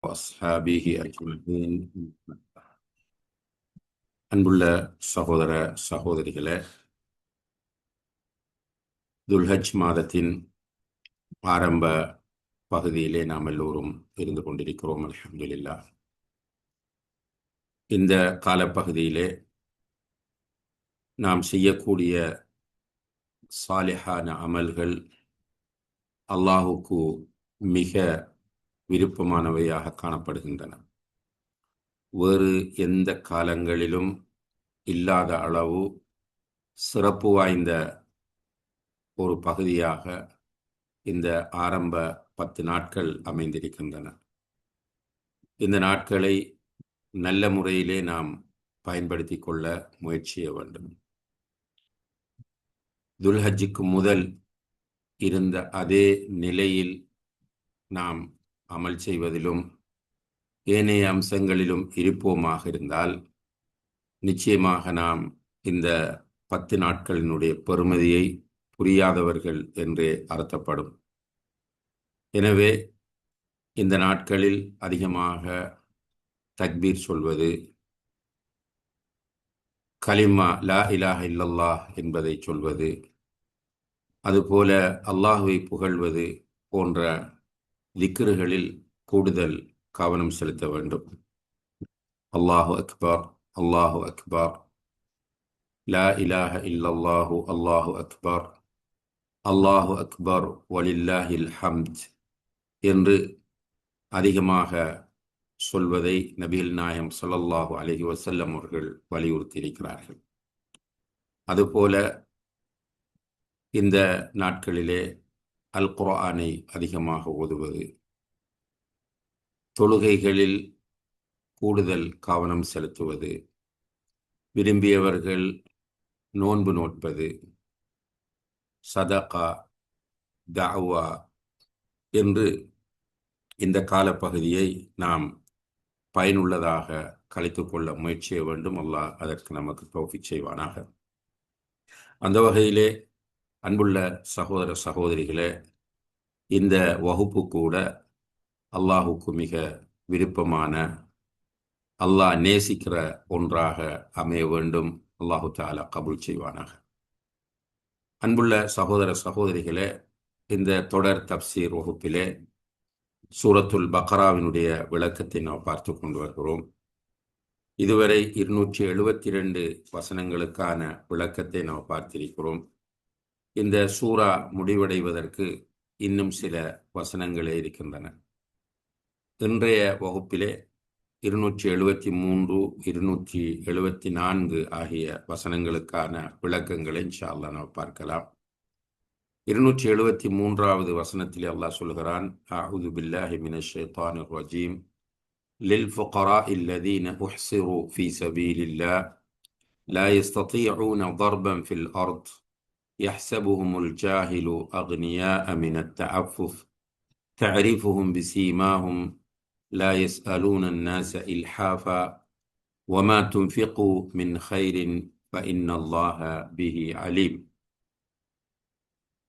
وأصحابه أجمعين. அன்புள்ள சகோதர சகோதரிகளே, துல்ஹஜ் மாதத்தின் ஆரம்ப பகுதியிலே நாம் எல்லோரும் இருந்து கொண்டிருக்கிறோம். அல்ஹம்துலில்லாஹ். இந்த காலப்பகுதியிலே நாம் செய்யக்கூடிய சாலிஹான அமல்கள் அல்லாஹுக்கு மிக விருப்பமானவையாக காணப்படுகின்றன. வேறு எந்த காலங்களிலும் இல்லாத அளவு சிறப்பு வாய்ந்த ஒரு பகுதியாக இந்த ஆரம்ப 10 நாட்கள் அமைந்திருக்கின்றன. இந்த நாட்களை நல்ல முறையிலே நாம் பயன்படுத்தி கொள்ள முயற்சிய வேண்டும். துல்ஹஜ்ஜுக்கு முதல் இருந்த அதே நிலையில் நாம் அமல் செய்வதிலும் ஏனைய அம்சங்களிலும் இருப்போமாக இருந்தால் நிச்சயமாக நாம் இந்த 10 நாட்களினுடைய பெறுமதியை புரியாதவர்கள் என்றே அர்த்தப்படும். எனவே இந்த நாட்களில் அதிகமாக தக்பீர் சொல்வது, கலிமா லா இலாஹ இல்லல்லாஹ் என்பதை சொல்வது, அதுபோல அல்லாஹுவை புகழ்வது போன்ற திக்ருகளில் கூடுதல் கவனம் செலுத்த வேண்டும். அல்லாஹு அக்பர், அல்லாஹு அக்பர், லா இலாஹ இல்லல்லாஹு, அல்லாஹு அக்பர், அல்லாஹு அக்பர் வலில்லாஹில் ஹம்த் என்று அதிகமாக சொல்வதை நபிகள் நாயகம் ஸல்லல்லாஹு அலைஹி வஸல்லம் அவர்கள் வலியுறுத்தியிருக்கிறார்கள். அதுபோல இந்த நாட்களிலே அல் குர்ஆனை அதிகமாக ஓதுவது, தொழுகைகளில் கூடுதல் கவனம் செலுத்துவது, விரும்பியவர்கள் நோன்பு நோட்பது, சதகா, தஅவா என்று இந்த காலப்பகுதியை நாம் பயனுள்ளதாக கழித்துக்கொள்ள முயற்சிய வேண்டும். அல்லாஹ் அதற்கு நமக்கு தௌஃபீக் செய்வானாக. அந்த வகையிலே அன்புள்ள சகோதர சகோதரிகளே, இந்த வகுப்பு கூட அல்லாஹுக்கு மிக விருப்பமான, அல்லாஹ் நேசிக்கிற ஒன்றாக அமைய வேண்டும். அல்லாஹு தஆலா கபூல் செய்வானாக. அன்புள்ள சகோதர சகோதரிகளே, இந்த தொடர் தப்சீர் வகுப்பிலே சூரத்துல் பக்ராவினுடைய விளக்கத்தை நாம் பார்த்து கொண்டு வருகிறோம். இதுவரை 272 வசனங்களுக்கான விளக்கத்தை நாம் பார்த்திருக்கிறோம். இந்த சூரா முடிவடைவதற்கு இன்னும் சில வசனங்களே இருக்கின்றன. இன்றைய வகுப்பிலே 273, 274 ஆகிய வசனங்களுக்கான விளக்கங்களை இன்ஷா அல்லாஹ் நாம் பார்க்கலாம். 273வது வசனத்திலே அல்லாஹ் சொல்கிறான், அஊது பில்லாஹி மினஷ் ஷைத்தானிர் ரஜீம், லில் ஃபுகராஇல் லதீன உஹ்சிரு ஃபீ சபீலில்லாஹ் லா யஸ்ததீஊன ضربا في الأرض يحسبهم الجاهل أغنياء من التعفف تعرفهم بسيماهم لا يسألون الناس إلحافا وما تنفقوا من خير فإن الله به عليم.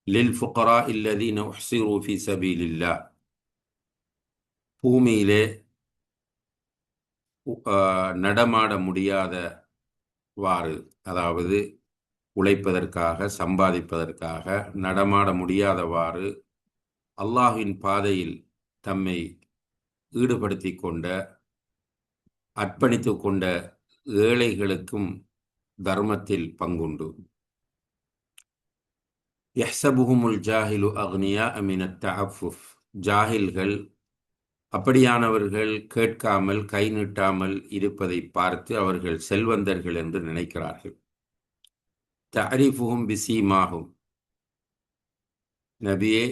للفقراء الذين احصروا في سبيل الله. பூமியிலே நடமாட முடியாதவாறு, அதாவது உழைப்பதற்காக சம்பாதிப்பதற்காக நடமாட முடியாதவாறு அல்லாஹ்வின் பாதையில் தம்மை ஈடுபடுத்தி கொண்ட, அர்ப்பணித்து கொண்ட ஏழைகளுக்கும் தர்மத்தில் பங்குண்டு. யஹ்சபுஹுமுல் ஜாஹிலு அக்னியா மினத் தஅஃபுஃப். ஜாஹில்கள், அப்படியானவர்கள் கேட்காமல் கை நீட்டாமல் இருப்பதை பார்த்து அவர்கள் செல்வந்தர்கள் என்று நினைக்கிறார்கள். தஅரிஃபுஹும் பிஸீமாஹும். நபியே,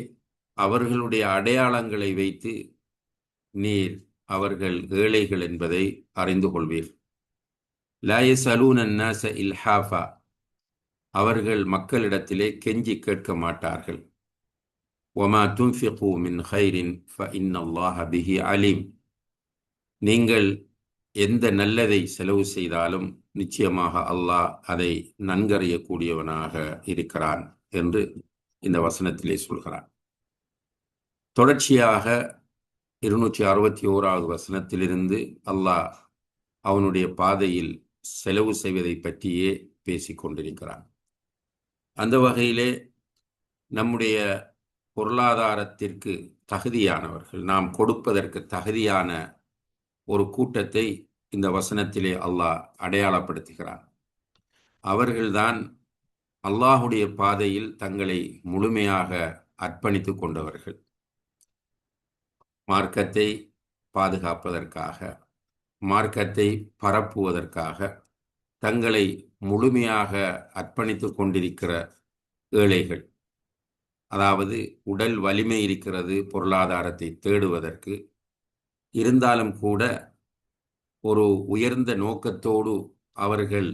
அவர்களுடைய அடையாளங்களை வைத்து நீர் அவர்கள் ஏழைகள் என்பதை அறிந்து கொள்வீர். லா யஸ்அலூன அன்னாஸ இல்ஹாஃபா. அவர்கள் மக்களிடத்திலே கெஞ்சி கேட்க மாட்டார்கள். வமா துன்ஃபிகு மின் கைரின் ஃபஇன்னல்லாஹ பிஹி அலீம். நீங்கள் எந்த நல்லதை செலவு செய்தாலும் நிச்சயமாக அல்லாஹ் அதை நன்கறியக்கூடியவனாக இருக்கிறான் என்று இந்த வசனத்திலே சொல்கிறான். தொடர்ச்சியாக 261வது வசனத்திலிருந்து அல்லாஹ் அவனுடைய பாதையில் செலவு செய்வதை பற்றியே பேசிக் கொண்டிருக்கிறான். அந்த வகையிலே நம்முடைய பொருளாதாரத்திற்கு தகுதியானவர்கள், நாம் கொடுப்பதற்கு தகுதியான ஒரு கூட்டத்தை இந்த வசனத்திலே அல்லாஹ் அடையாளப்படுத்துகிறான். அவர்கள்தான் அல்லாஹுடைய பாதையில் தங்களை முழுமையாக அர்ப்பணித்து கொண்டவர்கள். மார்க்கத்தை பாதுகாப்பதற்காக, மார்க்கத்தை பரப்புவதற்காக தங்களை முழுமையாக அர்ப்பணித்து கொண்டிருக்கிற ஏழைகள். அதாவது உடல் வலிமை இருக்கிறது பொருளாதாரத்தை தேடுவதற்கு, இருந்தாலும் கூட ஒரு உயர்ந்த நோக்கத்தோடு அவர்கள்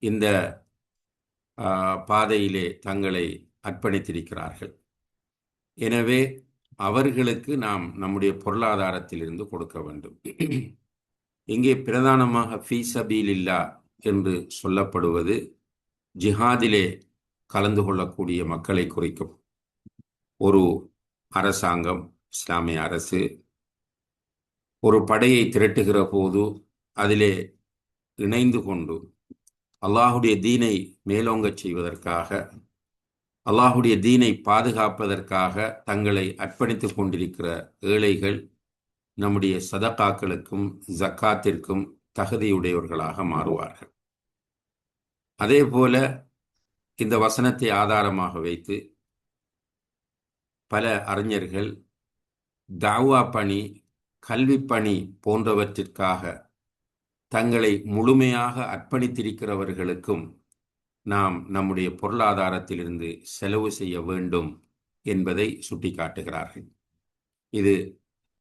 இந்த பாதையிலே தங்களை அர்ப்பணித்திருக்கிறார்கள். எனவே அவர்களுக்கு நாம் நம்முடைய பொருளாதாரத்திலிருந்து கொடுக்க வேண்டும். இங்கே பிரதானமாக ஃபீ சபீலில்லாஹ் என்று சொல்லப்படுவது ஜிஹாதிலே கலந்து கொள்ளக்கூடிய மக்களை குறிக்கும். ஒரு அரசாங்கம், இஸ்லாமிய அரசு ஒரு படையை திரட்டுகிற போது அதிலே இணைந்து கொண்டு அல்லாஹுடைய தீனை மேலோங்கச் செய்வதற்காக, அல்லாஹுடைய தீனை பாதுகாப்பதற்காக தங்களை அர்ப்பணித்துக் கொண்டிருக்கிற ஏழைகள் நம்முடைய சதகாக்களுக்கும் ஜக்காத்திற்கும் தகுதியுடையவர்களாக மாறுவார்கள். அதே போல இந்த வசனத்தை ஆதாரமாக வைத்து பல அறிஞர்கள் தாவா பணி, கல்வி பணி போன்றவற்றிற்காக தங்களை முழுமையாக அர்ப்பணித்திருக்கிறவர்களுக்கும் நாம் நம்முடைய பொருளாதாரத்திலிருந்து செலவு செய்ய வேண்டும் என்பதை சுட்டிக்காட்டுகிறார்கள். இது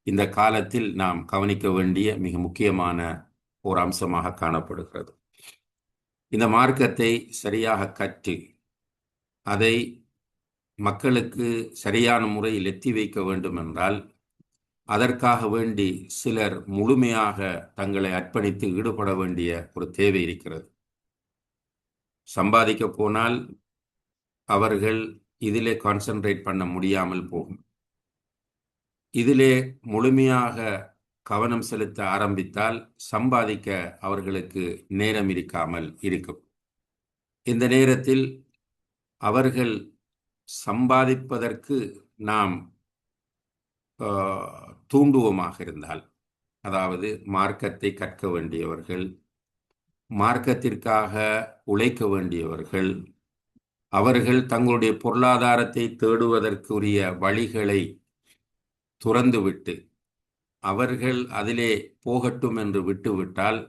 இந்த காலத்தில் நாம் கவனிக்க வேண்டிய மிக முக்கியமான ஒரு அம்சமாக காணப்படுகிறது. இந்த மார்க்கத்தை சரியாக கற்று அதை மக்களுக்கு சரியான முறையில் எத்தி வைக்க வேண்டும் என்றால் அதற்காக வேண்டி சிலர் முழுமையாக தங்களை அர்ப்பணித்து ஈடுபட வேண்டிய ஒரு தேவை இருக்கிறது. சம்பாதிக்க போனால் அவர்கள் இதிலே கான்சென்ட்ரேட் பண்ண முடியாமல் போகும். இதிலே முழுமையாக கவனம் செலுத்த ஆரம்பித்தால் சம்பாதிக்க அவர்களுக்கு நேரம் இருக்காமல் இருக்கும். இந்த நேரத்தில் அவர்கள் சம்பாதிப்பதற்கு நாம் தூண்டுவோமாக இருந்தால், அதாவது மார்க்கத்தை கற்க வேண்டியவர்கள், மார்க்கத்திற்காக உழைக்க வேண்டியவர்கள், அவர்கள் தங்களுடைய பொருளாதாரத்தை தேடுவதற்குரிய வழிகளை துறந்துவிட்டு அவர்கள் அதிலே போகட்டும் என்று விட்டுவிட்டால்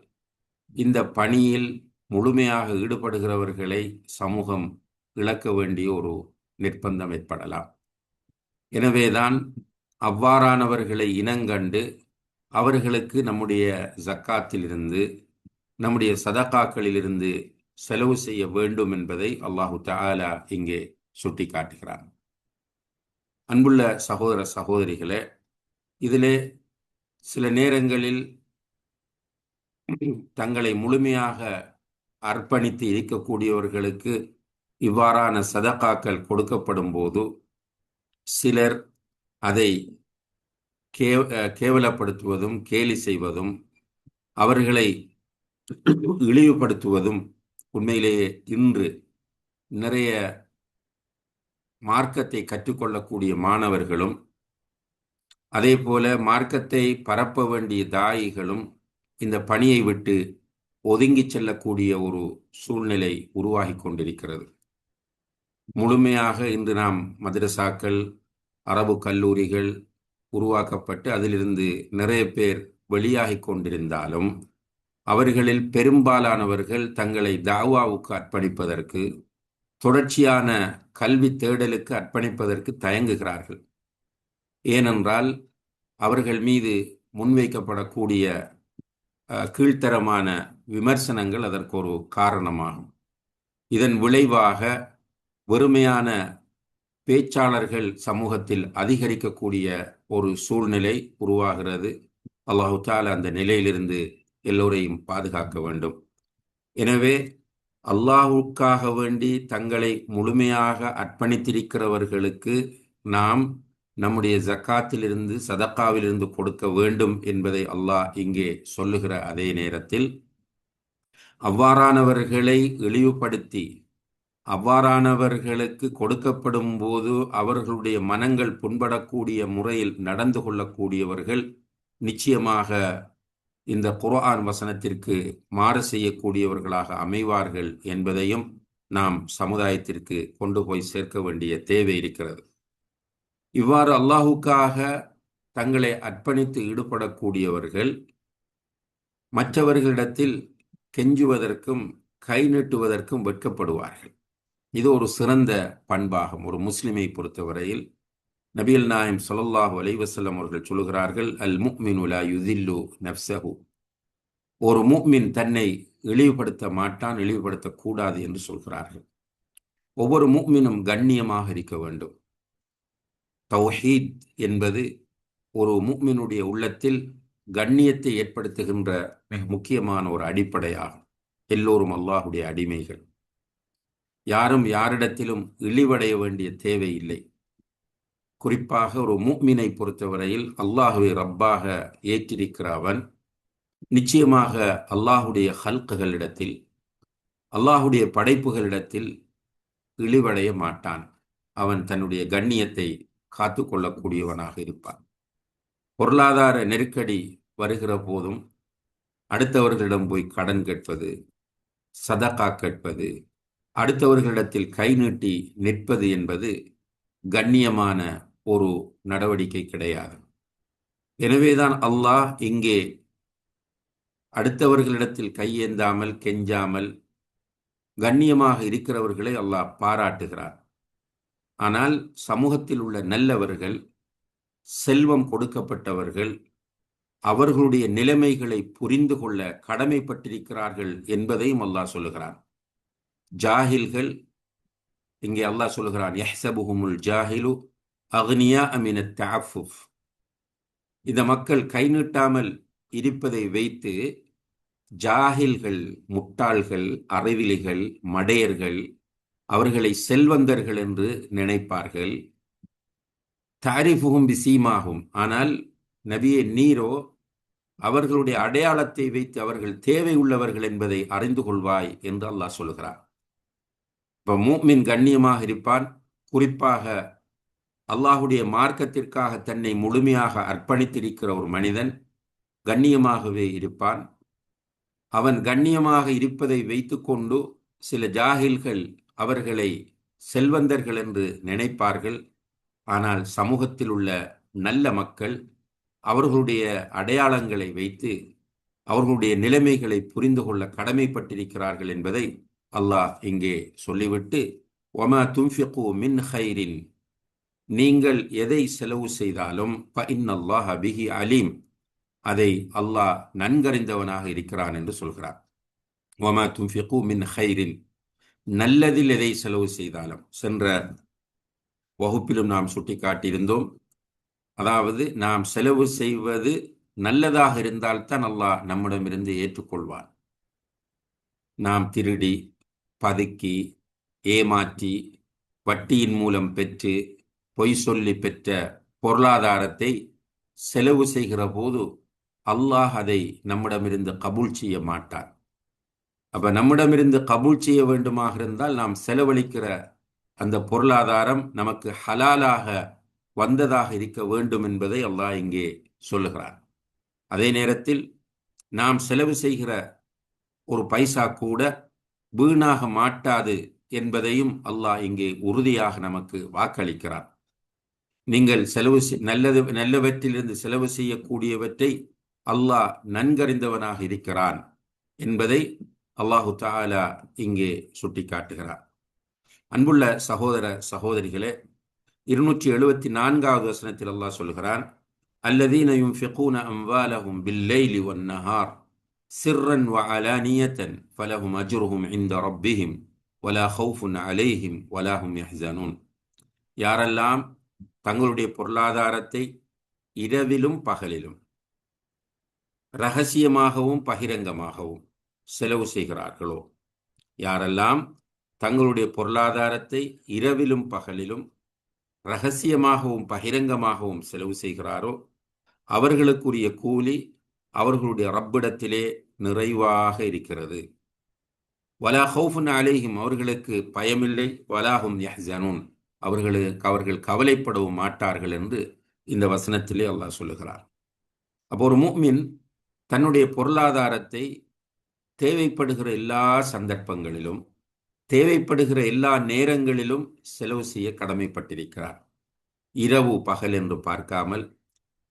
இந்த பணியில் முழுமையாக ஈடுபடுகிறவர்களை சமூகம் இழக்க வேண்டிய ஒரு நிர்பந்தம் ஏற்படலாம். எனவேதான் அவ்வாறானவர்களை இனங்கண்டு அவர்களுக்கு நம்முடைய ஜக்காத்திலிருந்து, நம்முடைய சதகாக்களிலிருந்து செலவு செய்ய வேண்டும் என்பதை அல்லாஹு தஆலா இங்கே சுட்டி காட்டுகிறான். அன்புள்ள சகோதர சகோதரிகளே, இதிலே சில நேரங்களில் தங்களை முழுமையாக அர்ப்பணித்து இருக்கக்கூடியவர்களுக்கு இவ்வாறான சதகாக்கள் கொடுக்கப்படும் போது சிலர் அதை கேவலப்படுத்துவதும் கேலி செய்வதும் அவர்களை இழிவுபடுத்துவதும் உண்மையிலேயே இன்று நிறைய மார்க்கத்தை கற்றுக்கொள்ளக்கூடிய மாணவர்களும் அதே போல மார்க்கத்தை பரப்ப வேண்டிய தாயிகளும் இந்த பணியை விட்டு ஒதுங்கி செல்லக்கூடிய ஒரு சூழ்நிலை உருவாகி கொண்டிருக்கிறது. முழுமையாக இன்று நாம் மதரசாக்கள், அரபு கல்லூரிகள் உருவாக்கப்பட்டு அதிலிருந்து நிறைய பேர் வெளியாகி கொண்டிருந்தாலும் அவர்களில் பெரும்பாலானவர்கள் தங்களை தாவாவுக்கு அர்ப்பணிப்பதற்கு, தொடர்ச்சியான கல்வி தேடலுக்கு அர்ப்பணிப்பதற்கு தயங்குகிறார்கள். ஏனென்றால் அவர்கள் மீது முன்வைக்கப்படக்கூடிய கீழ்த்தரமான விமர்சனங்கள் அதற்கு ஒரு காரணமாகும். இதன் விளைவாக வெறுமையான பேச்சாளர்கள் சமூகத்தில் அதிகரிக்கக்கூடிய ஒரு சூழ்நிலை உருவாகிறது. அல்லாஹு தஆலா அந்த நிலையிலிருந்து எல்லோரையும் பாதுகாக்க வேண்டும். எனவே அல்லாஹுக்காக வேண்டி தங்களை முழுமையாக அர்ப்பணித்திருக்கிறவர்களுக்கு நாம் நம்முடைய ஜக்காத்திலிருந்து சதக்காவிலிருந்து கொடுக்க வேண்டும் என்பதை அல்லாஹ் இங்கே சொல்லுகிற அதே நேரத்தில் அவ்வாறானவர்களை இழிவுபடுத்தி அவ்வாறானவர்களுக்கு கொடுக்கப்படும் போது அவர்களுடைய மனங்கள் புண்படக்கூடிய முறையில் நடந்து கொள்ளக்கூடியவர்கள் நிச்சயமாக இந்த குர்ஆன் வசனத்திற்கு மாறு செய்யக்கூடியவர்களாக அமைவார்கள் என்பதையும் நாம் சமுதாயத்திற்கு கொண்டு போய் சேர்க்க வேண்டிய தேவை இருக்கிறது. இவ்வாறு அல்லாஹுக்காக தங்களை அர்ப்பணித்து ஈடுபடக்கூடியவர்கள் மற்றவர்களிடத்தில் கெஞ்சுவதற்கும் கை நீட்டுவதற்கும் வெட்கப்படுவார்கள். இது ஒரு சிறந்த பண்பாகும். ஒரு முஸ்லிமை பொறுத்தவரையில் நபிகள் நாயம் ஸல்லல்லாஹு அலைஹி வஸல்லம் அவர்கள் சொல்கிறார்கள், அல் முஃமினு லா யுதில்லு நஃப்ஸஹு, ஒரு முஃமின் தன்னை இழிவுபடுத்த மாட்டான், இழிவுபடுத்தக்கூடாது என்று சொல்கிறார்கள். ஒவ்வொரு முஃமினும் கண்ணியமாக இருக்க வேண்டும். தௌஹீத் என்பது ஒரு முஃமினுடைய உள்ளத்தில் கண்ணியத்தை ஏற்படுத்துகின்ற மிக முக்கியமான ஒரு அடிப்படையாகும். எல்லோரும் அல்லாஹுடைய அடிமைகள். யாரும் யாரிடத்திலும் இழிவடைய வேண்டிய தேவை இல்லை. குறிப்பாக ஒரு முஃமினை பொறுத்தவரையில் அல்லாஹுவை ரப்பாக ஏற்றிருக்கிற அவன் நிச்சயமாக அல்லாஹுடைய ஹல்குகளிடத்தில், அல்லாஹுடைய படைப்புகளிடத்தில் இழிவடைய மாட்டான். அவன் தன்னுடைய கண்ணியத்தை காத்து கொள்ளக்கூடியவனாக இருப்பான். பொருளாதார நெருக்கடி வருகிற போதும் அடுத்தவர்களிடம் போய் கடன் கேட்பது, சதகா கேட்பது, அடுத்தவர்களிடத்தில் கை நீட்டி நிற்பது என்பது கண்ணியமான ஒரு நடவடிக்கை கிடையாது. எனவேதான் அல்லாஹ் இங்கே அடுத்தவர்களிடத்தில் கையேந்தாமல் கெஞ்சாமல் கண்ணியமாக இருக்கிறவர்களை அல்லாஹ் பாராட்டுகிறார். ஆனால் சமூகத்தில் உள்ள நல்லவர்கள், செல்வம் கொடுக்கப்பட்டவர்கள் அவர்களுடைய நிலைமைகளை புரிந்து கொள்ள கடமைப்பட்டிருக்கிறார்கள் என்பதையும் அல்லாஹ் சொல்லுகிறான். ஜாஹில்கள், இங்கே அல்லாஹ் சொல்லுகிறான், யஹ்சபுஹுமுல் ஜாஹிலு அக்னியா மினத் தஅஃபுஃப். இந்த மக்கள் கை நீட்டாமல் இருப்பதை வைத்து ஜாஹில்கள், முட்டாள்கள், அறிவிலிகள், மடையர்கள் அவர்களை செல்வந்தர்கள் என்று நினைப்பார்கள். தாரிஃபுஹும் பிசீமாகும். ஆனால் நபியே நீரோ அவர்களுடைய அடையாளத்தை வைத்து அவர்கள் தேவை உள்ளவர்கள் என்பதை அறிந்து கொள்வாய் என்று அல்லாஹ் சொல்கிறார். இப்போ முஃமின் கண்ணியமாக இருப்பான். குறிப்பாக அல்லாஹுடைய மார்க்கத்திற்காக தன்னை முழுமையாக அர்ப்பணித்திருக்கிற ஒரு மனிதன் கண்ணியமாகவே இருப்பான். அவன் கண்ணியமாக இருப்பதை வைத்துக்கொண்டு சில ஜாஹில்கள் அவர்களை செல்வந்தர்கள் என்று நினைப்பார்கள். ஆனால் சமூகத்தில் உள்ள நல்ல மக்கள் அவர்களுடைய அடையாளங்களை வைத்து அவர்களுடைய நிலைமைகளை புரிந்து கொள்ள கடமைப்பட்டிருக்கிறார்கள் என்பதை அல்லாஹ் இங்கே சொல்லிவிட்டு, ஒமா துன்ஃபிகு மின் ஹைரின், நீங்கள் எதை செலவு செய்தாலும் ஃபஇன்னல்லாஹ பிஹி அலீம், அதை அல்லாஹ் நன்கறிந்தவனாக இருக்கிறான் என்று சொல்கிறார். ஒமா துன்ஃபிகு மின் ஹைரின், நல்லதில் எதை செலவு செய்தாலும், சென்ற வகுப்பிலும் நாம் சுட்டிக்காட்டியிருந்தோம். அதாவது நாம் செலவு செய்வது நல்லதாக இருந்தால்தான் அல்லாஹ் நம்மிடமிருந்து ஏற்றுக்கொள்வான். நாம் திருடி, பதுக்கி, ஏமாற்றி, வட்டியின் மூலம் பெற்று, பொய் சொல்லி பெற்ற பொருளாதாரத்தை செலவு செய்கிற போது அல்லாஹ் அதை நம்மிடமிருந்து கபூல் செய்ய மாட்டான். அப்ப நம்மிடமிருந்து கபூல் செய்ய வேண்டுமாக இருந்தால் நாம் செலவழிக்கிற அந்த பொருளாதாரம் நமக்கு ஹலாலாக வந்ததாக இருக்க வேண்டும் என்பதை அல்லாஹ் இங்கே சொல்லுகிறார். அதே நேரத்தில் நாம் செலவு செய்கிற ஒரு பைசா கூட வீணாக மாட்டாது என்பதையும் அல்லாஹ் இங்கே உறுதியாக நமக்கு வாக்களிக்கிறார். நீங்கள் செலவு நல்லவற்றிலிருந்து செலவு செய்யக்கூடியவற்றை அல்லாஹ் நன்கறிந்தவனாக இருக்கிறான் என்பதை அல்லாஹு தஆலா இங்கே சுட்டிக்காட்டுகிறார். அன்புள்ள சகோதர சகோதரிகளே, 274வது வசனத்தில் அல்லாஹ் சொல்கிறான், அல்லதீன யுன்ஃபிகூன அம்வாலஹும் பில்லைலி வன்னஹார் சிர்ரன் வஅலானியத்தன் ஃபலஹும் அஜ்ருஹும் இன்த ரப்பிஹிம் வலா ஹவுஃபுன் அலைஹிம் வலா ஹும் யஹ்ஸனூன். யாரெல்லாம் தங்களுடைய பொருளாதாரத்தை இரவிலும் பகலிலும் இரகசியமாகவும் பகிரங்கமாகவும் செலவு செய்கிறார்களோ, யாரெல்லாம் தங்களுடைய பொருளாதாரத்தை இரவிலும் பகலிலும் இரகசியமாகவும் பகிரங்கமாகவும் செலவு செய்கிறாரோ அவர்களுக்குரிய கூலி அவர்களுடைய ரப்பிடத்திலே நிறைவாக இருக்கிறது. வலா ஹவுஃபுன் அலைஹிம், அவர்களுக்கு பயமில்லை. வலாஹும் யஹ்ஸனூன், அவர்கள் கவலைப்படவும் மாட்டார்கள் என்று இந்த வசனத்திலே அல்லாஹ் சொல்லுகிறார். அப்போ ஒரு முஃமின் தன்னுடைய பொருளாதாரத்தை தேவைப்படுகிற எல்லா சந்தர்ப்பங்களிலும் தேவைப்படுகிற எல்லா நேரங்களிலும் செலவு செய்ய கடமைப்பட்டிருக்கிறார். இரவு பகல் என்று பார்க்காமல்,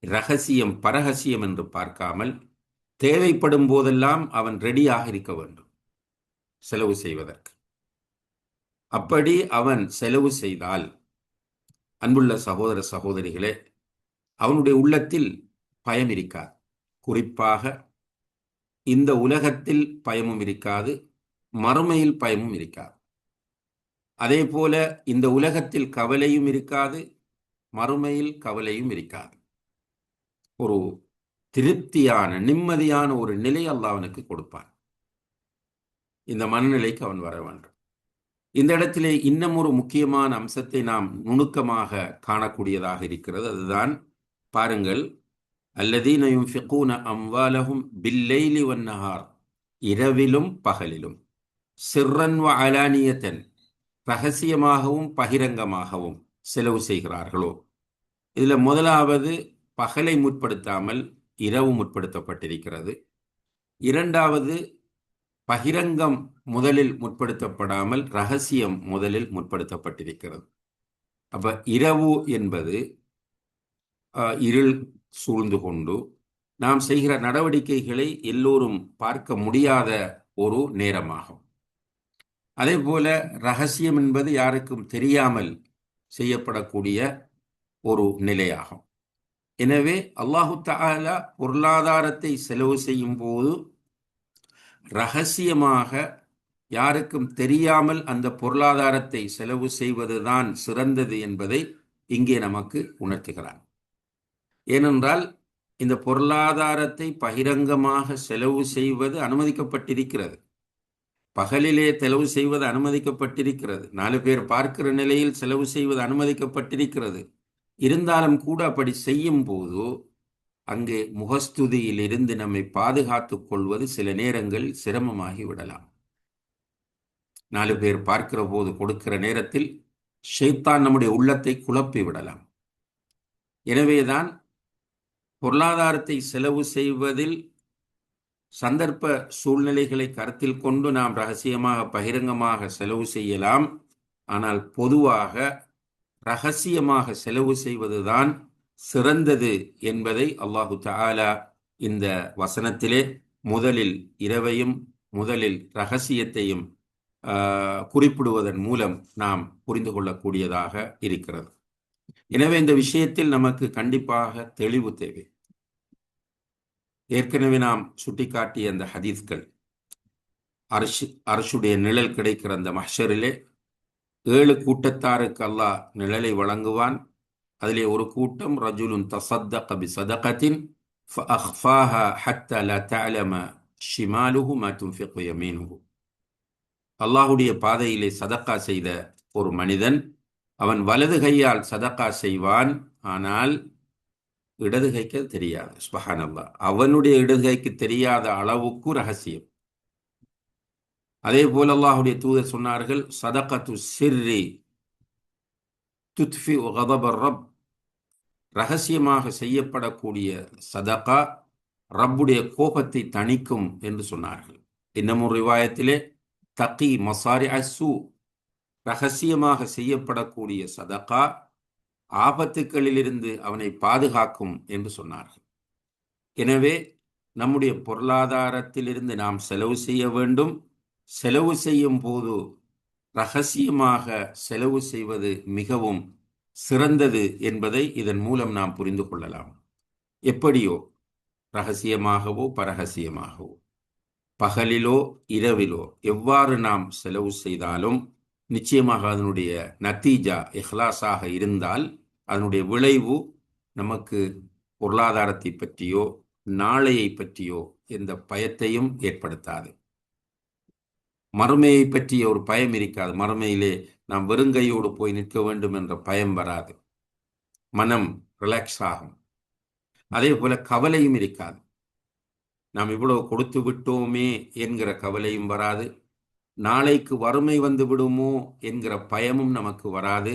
இரகசியம் பரகசியம் என்று பார்க்காமல், தேவைப்படும் போதெல்லாம் அவன் ரெடியாக இருக்க வேண்டும் செலவு செய்வதற்கு. அப்படி அவன் செலவு செய்தால், அன்புள்ள சகோதர சகோதரிகளே, அவனுடைய உள்ளத்தில் பயம் இருக்காது. குறிப்பாக இந்த உலகத்தில் பயமும் இருக்காது, மறுமையில் பயமும் இருக்காது. அதே போல இந்த உலகத்தில் கவலையும் இருக்காது, மறுமையில் கவலையும் இருக்காது. ஒரு திருப்தியான நிம்மதியான ஒரு நிலை அல்லாஹ் அவனுக்கு கொடுப்பான். இந்த மனநிலைக்கு அவன் வர வேண்டும். இந்த இடத்திலே இன்னும் ஒரு முக்கியமான அம்சத்தை நாம் நுணுக்கமாக காணக்கூடியதாக இருக்கிறது. அதுதான் பாருங்கள், அல்லதீன யுன்ஃபிகூன அம்வாலஹும் பில்லைலி வன்னஹார், இரவிலும் பகலிலும், சிர்ரன் வ அலானியத்தன், ரகசியமாகவும் பகிரங்கமாகவும் செலவு செய்கிறார்களோ. இதுல முதலாவது பகலை முற்படுத்தாமல் இரவு முற்படுத்தப்பட்டிருக்கிறது. இரண்டாவது பகிரங்கம் முதலில் முற்படுத்தப்படாமல் ரகசியம் முதலில் முற்படுத்தப்பட்டிருக்கிறது. அப்ப இரவு என்பது இருள் சூழ்ந்து கொண்டு நாம் செய்கிற நடவடிக்கைகளை எல்லோரும் பார்க்க முடியாத ஒரு நேரமாகும். அதே போல ரகசியம் என்பது யாருக்கும் தெரியாமல் செய்யப்படக்கூடிய ஒரு நிலையாகும். எனவே அல்லாஹு தஆலா பொருளாதாரத்தை செலவு செய்யும் போது ரகசியமாக யாருக்கும் தெரியாமல் அந்த பொருளாதாரத்தை செலவு செய்வதுதான் சிறந்தது என்பதை இங்கே நமக்கு உணர்த்துகிறார். ஏனென்றால் இந்த பொருளாதாரத்தை பகிரங்கமாக செலவு செய்வது அனுமதிக்கப்பட்டிருக்கிறது. பகலிலே செலவு செய்வது அனுமதிக்கப்பட்டிருக்கிறது. 4 பேர் பார்க்கிற நிலையில் செலவு செய்வது அனுமதிக்கப்பட்டிருக்கிறது. இருந்தாலும் கூட அப்படி செய்யும் போது அங்கே முகஸ்துதியில் இருந்து நம்மை பாதுகாத்துக் கொள்வது சில நேரங்களில் சிரமமாகி விடலாம். 4 பேர் பார்க்கிற போது கொடுக்கிற நேரத்தில் ஷைத்தான் நம்முடைய உள்ளத்தை குழப்பி விடலாம். எனவேதான் பொருளாதாரத்தை செலவு செய்வதில் சந்தர்ப்ப சூழ்நிலைகளை கருத்தில் கொண்டு நாம் ரகசியமாக பகிரங்கமாக செலவு செய்யலாம். ஆனால் பொதுவாக ரகசியமாக செலவு செய்வதுதான் சிறந்தது என்பதை அல்லாஹு தஆலா இந்த வசனத்திலே முதலில் இரவையும் முதலில் ரகசியத்தையும் குறிப்பிடுவதன் மூலம் நாம் புரிந்து கொள்ளக்கூடியதாக இருக்கிறது. எனவே இந்த விஷயத்தில் நமக்கு கண்டிப்பாக தெளிவு தேவை. ஏற்கனவே நாம் சுட்டிக்காட்டிய அந்த ஹதீஸ்கள், அரசுடைய நிழல் கிடைக்கிற அந்த மஹ்ஷரிலே 7 கூட்டத்தாருக்கு அல்லாஹ் நிழலை வழங்குவான். அதிலே ஒரு கூட்டம் ரஜுலுன் தஸத்தக பிஸதகத்தின் ஃபஅக்ஃபாஹா ஹத்தா லா தஅலம ஷிமாலுஹு மா துன்ஃபிகு யமீனுஹு. அல்லாஹ்வுடைய பாதையிலே சதக்கா செய்த ஒரு மனிதன், அவன் வலது கையால் சதக்கா செய்வான், ஆனால் இடது கைக்கு தெரியாது. சுப்ஹானல்லாஹ், அவனுடைய இடது கைக்கு தெரியாத அளவுக்கு ரகசியம். அதே போல அல்லாஹ்வுடைய தூதர் சொன்னார்கள், சதகத்து சிர்ரி துத்ஃபி கதபர் ரப், ரகசியமாக செய்யப்படக்கூடிய சதகா ரப்புடைய கோபத்தை தணிக்கும் என்று சொன்னார்கள். இன்னும் ஒரு ரிவாயத்திலே தகி மசாரி அசு, ரகசியமாக செய்யப்படக்கூடிய சதகா ஆபத்துக்களிலிருந்து அவனை பாதுகாக்கும் என்று சொன்னார்கள். எனவே நம்முடைய பொருளாதாரத்திலிருந்து நாம் செலவு செய்ய வேண்டும். செலவு செய்யும் போது ரகசியமாக செலவு செய்வது மிகவும் சிறந்தது என்பதை இதன் மூலம் நாம் புரிந்து கொள்ளலாம். எப்படியோ ரகசியமாகவோ பரகசியமாகவோ, பகலிலோ இரவிலோ எவ்வாறு நாம் செலவு செய்தாலும் நிச்சயமாக அதனுடைய நத்தீஜா இஹ்லாஸாக இருந்தால் அதனுடைய விளைவு நமக்கு பொருளாதாரத்தை பற்றியோ நாளையை பற்றியோ எந்த பயத்தையும் ஏற்படுத்தாது. மறுமையை பற்றிய ஒரு பயம் இருக்காது. மறுமையிலே நாம் வெறுங்கையோடு போய் நிற்க வேண்டும் என்ற பயம் வராது. மனம் ரிலாக்ஸ் ஆகும். அதே போல கவலையும் இருக்காது. நாம் இவ்வளவு கொடுத்து விட்டோமே என்கிற கவலையும் வராது. நாளைக்கு வறுமை வந்து விடுமோ என்கிற பயமும் நமக்கு வராது.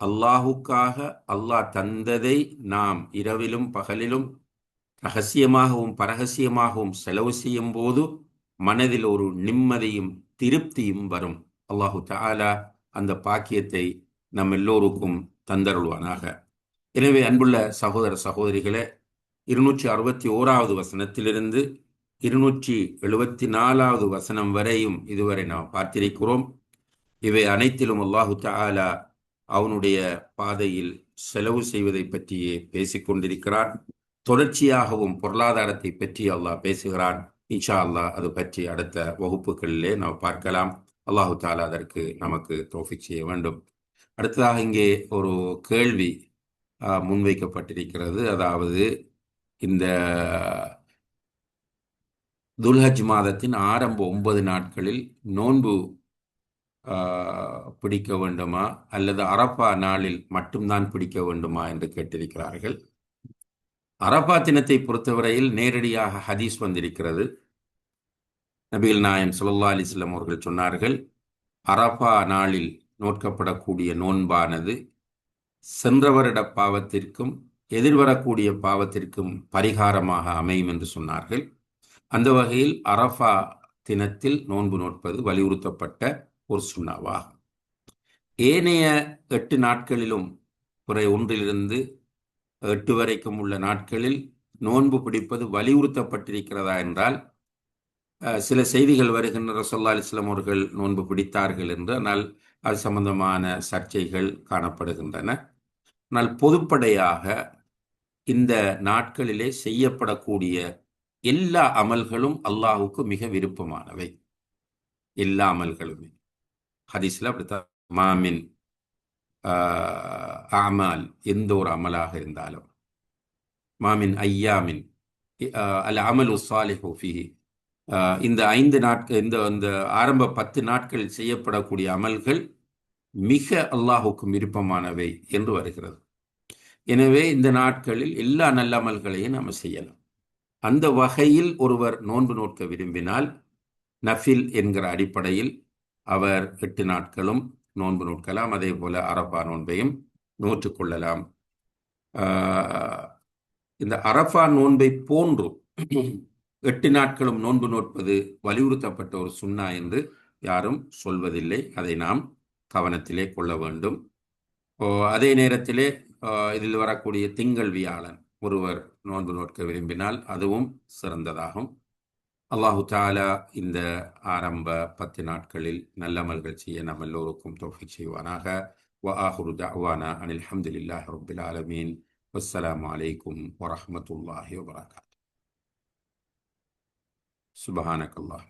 அல்லாஹுக்காக அல்லாஹ் தந்ததை நாம் இரவிலும் பகலிலும் ரகசியமாகவும் பரகசியமாகவும் செலவு செய்யும் போது மனதில் ஒரு நிம்மதியும் திருப்தியும் வரும். அல்லாஹு தஆலா அந்த பாக்கியத்தை நம் எல்லோருக்கும் தந்தருள்வானாக. எனவே அன்புள்ள சகோதர சகோதரிகளே, 261வது வசனத்திலிருந்து 274வது வசனம் வரையும் இதுவரை நாம் பார்த்திருக்கிறோம். இவை அனைத்திலும் அல்லாஹு தஆலா அவனுடைய பாதையில் செலவு செய்வதை பற்றியே பேசிக்கொண்டிருக்கிறான். தொடர்ச்சியாகவும் பொருளாதாரத்தை பற்றி அல்லாஹ் பேசுகிறான். இன்ஷா அல்லாஹ் அது பற்றி அடுத்த வகுப்புகளிலே நாம் பார்க்கலாம். அல்லாஹு தஆலா அதற்கு நமக்கு தௌஃபீக் செய்ய வேண்டும். அடுத்ததாக இங்கே ஒரு கேள்வி முன்வைக்கப்பட்டிருக்கிறது. அதாவது, இந்த துல்ஹஜ் மாதத்தின் ஆரம்ப 9 நாட்களில் நோன்பு பிடிக்க வேண்டுமா அல்லது அரஃபா நாளில் மட்டும்தான் பிடிக்க வேண்டுமா என்று கேட்டிருக்கிறார்கள். அரஃபா தினத்தை பொறுத்தவரையில் நேரடியாக ஹதீஸ் வந்திருக்கிறது. நபிகள் நாயகம் ஸல்லல்லாஹு அலைஹி வஸல்லம் அவர்கள் சொன்னார்கள், அரஃபா நாளில் நோக்கப்படக்கூடிய நோன்பானது சென்ற வருட பாவத்திற்கும் எதிர்வரக்கூடிய பாவத்திற்கும் பரிகாரமாக அமையும் என்று சொன்னார்கள். அந்த வகையில் அரஃபா தினத்தில் நோன்பு நோட்பது வலியுறுத்தப்பட்ட ஒரு சுன்னாவாகும். ஏனைய 8 நாட்களிலும் பிறை 1 8 வரைக்கும் உள்ள நாட்களில் நோன்பு பிடிப்பது வலியுறுத்தப்பட்டிருக்கிறதா என்றால், சில செய்திகள் வருகின்ற ரசூலுல்லாஹி அலைஹி வஸல்லம் அவர்கள் நோன்பு பிடித்தார்கள் என்று. ஆனால் அது சம்பந்தமான சர்ச்சைகள் காணப்படுகின்றன. ஆனால் பொதுப்படையாக இந்த நாட்களிலே செய்யப்படக்கூடிய எல்லா அமல்களும் அல்லாஹுக்கு மிக விருப்பமானவை. எல்லா அமல்களுமே ஹதீஸ்ல அப்படித்தான். மாமின் அமால், எந்த ஒரு அமலாக இருந்தாலும், மாமின் ஐயாமின் அல் அமலு சாலிஹு ஃபீஹி, இந்த 5 நாட்கள், இந்த ஆரம்ப 10 நாட்களில் செய்யப்படக்கூடிய அமல்கள் மிக அல்லாஹுக்கும் விருப்பமானவை என்று வருகிறது. எனவே இந்த நாட்களில் எல்லா நல்ல அமல்களையும் நாம் செய்யலாம். அந்த வகையில் ஒருவர் நோன்பு நோக்க விரும்பினால் நஃபில் என்கிற அடிப்படையில் அவர் 8 நாட்களும் நோன்பு நோக்கலாம். அதே போல அரஃபா நோன்பையும் நோற்றுக்கொள்ளலாம். இந்த அரஃபா நோன்பை போன்று 8 நாட்களும் நோன்பு நோட்பது வலியுறுத்தப்பட்ட ஒரு சுன்னா என்று யாரும் சொல்வதில்லை. அதை நாம் கவனத்திலே கொள்ள வேண்டும். அதே நேரத்திலே இதில் வரக்கூடிய திங்கள் வியாழன் ஒருவர் நோன்பு நோட்க விரும்பினால் அதுவும் சிறந்ததாகும். அல்லாஹு தஆலா இந்த ஆரம்ப 10 நாட்களில் நல்லமல்கள் செய்ய நம் எல்லோருக்கும் தௌஃபீக் செய்வானாக. வ ஆஹிரு தஅவானா அனில் ஹம்துலில்லாஹி ரப்பில் ஆலமீன். வஸ்ஸலாமு அலைக்கும் வரஹ்மத்துல்லாஹி வபரகாத்துஹு. சுப்ஹானக்கல்லாஹ்.